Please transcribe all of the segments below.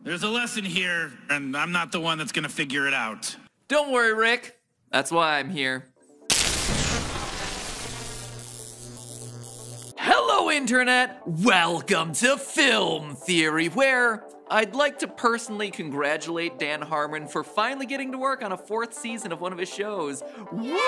There's a lesson here, and I'm not the one that's gonna figure it out. Don't worry, Rick. That's why I'm here. Hello, Internet! Welcome to Film Theory, where I'd like to personally congratulate Dan Harmon for finally getting to work on a 4th season of one of his shows. Woo!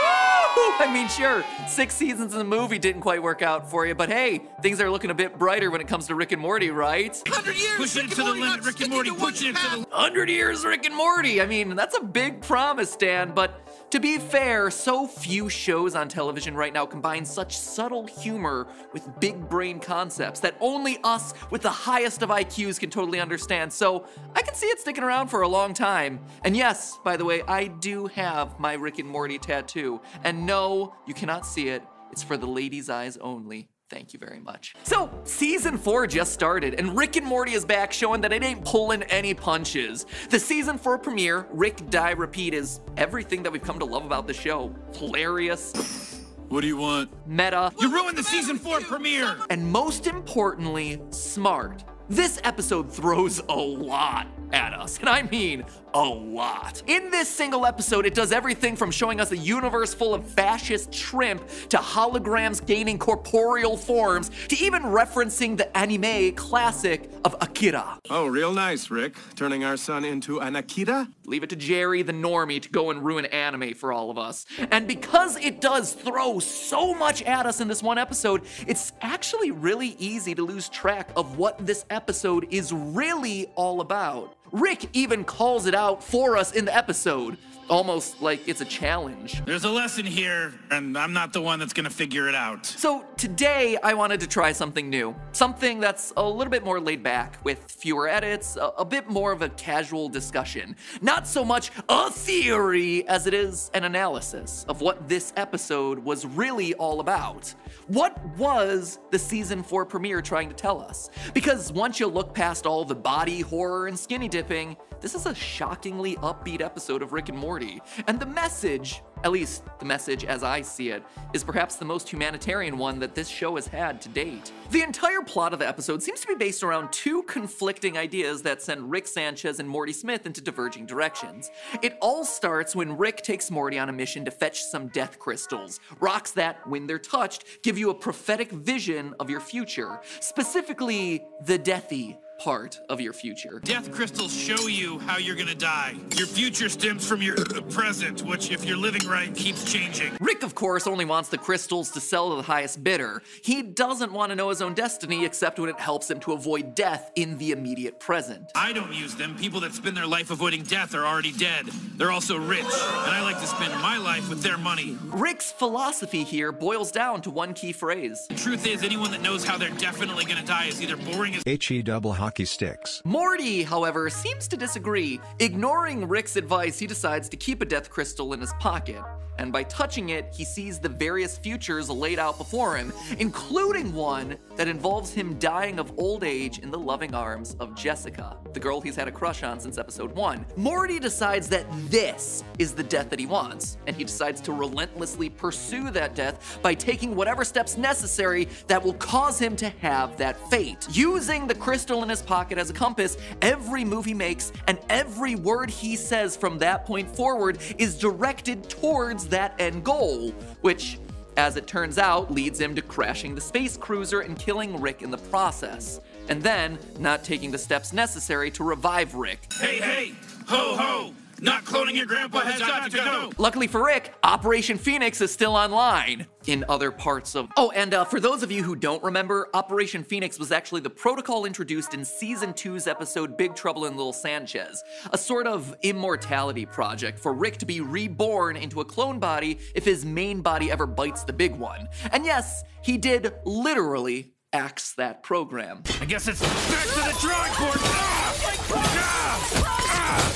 I mean, sure, 6 seasons in the movie didn't quite work out for you, but hey, things are looking a bit brighter when it comes to Rick and Morty, right? 100 years! Pushing it to the limit, Rick and Morty, pushing it to the 100 years, Rick and Morty! I mean, that's a big promise, Dan, but to be fair, so few shows on television right now combine such subtle humor with big brain concepts that only us with the highest of IQs can totally understand, so I can see it sticking around for a long time. And yes, by the way, I do have my Rick and Morty tattoo. And no, you cannot see it. It's for the ladies' eyes only. Thank you very much. So, season 4 just started, and Rick and Morty is back showing that it ain't pulling any punches. The season 4 premiere, Rick, Die, Repeat, is everything that we've come to love about the show. Hilarious. What do you want? Meta. You ruined the season 4 premiere! And most importantly, smart. This episode throws a lot at us, and I mean a lot. In this single episode, it does everything from showing us a universe full of fascist shrimp to holograms gaining corporeal forms to even referencing the anime classic of Akira. Oh, real nice, Rick. Turning our son into an Akira? Leave it to Jerry the normie to go and ruin anime for all of us. And because it does throw so much at us in this one episode, it's actually really easy to lose track of what this episode is really all about. Rick even calls it out for us in the episode, almost like it's a challenge. There's a lesson here, and I'm not the one that's gonna figure it out. So today I wanted to try something new, something that's a little bit more laid back with fewer edits, a bit more of a casual discussion. Not so much a theory as it is an analysis of what this episode was really all about. What was the season 4 premiere trying to tell us? Because once you look past all the body horror and skinny dipping, this is a shockingly upbeat episode of Rick and Morty. And the message, at least the message as I see it, is perhaps the most humanitarian one that this show has had to date. The entire plot of the episode seems to be based around 2 conflicting ideas that send Rick Sanchez and Morty Smith into diverging directions. It all starts when Rick takes Morty on a mission to fetch some death crystals, rocks that, when they're touched, give you a prophetic vision of your future, specifically the deathy part of your future. Death crystals show you how you're gonna die. Your future stems from your present, which, if you're living right, keeps changing. Rick, of course, only wants the crystals to sell to the highest bidder. He doesn't want to know his own destiny except when it helps him to avoid death in the immediate present. I don't use them. People that spend their life avoiding death are already dead. They're also rich, and I like to spend my life with their money. Rick's philosophy here boils down to one key phrase. The truth is, anyone that knows how they're definitely gonna die is either boring as H-E double hockey sticks. Morty, however, seems to disagree. Ignoring Rick's advice, he decides to keep a death crystal in his pocket. And by touching it, he sees the various futures laid out before him, including one that involves him dying of old age in the loving arms of Jessica, the girl he's had a crush on since episode 1. Morty decides that this is the death that he wants, and he decides to relentlessly pursue that death by taking whatever steps necessary that will cause him to have that fate. Using the crystal in his pocket as a compass, every move he makes and every word he says from that point forward is directed towards that end goal, which, as it turns out, leads him to crashing the space cruiser and killing Rick in the process, and then not taking the steps necessary to revive Rick. hey, hey, ho, ho, not cloning your grandpa has got to go. Luckily for Rick, Operation Phoenix is still online in other parts of... Oh, and for those of you who don't remember, Operation Phoenix was actually the protocol introduced in Season 2's episode Big Trouble in Little Sanchez, a sort of immortality project for Rick to be reborn into a clone body if his main body ever bites the big one. And yes, he did literally axe that program. I guess it's back to the drawing board. Ah! Ah! Ah!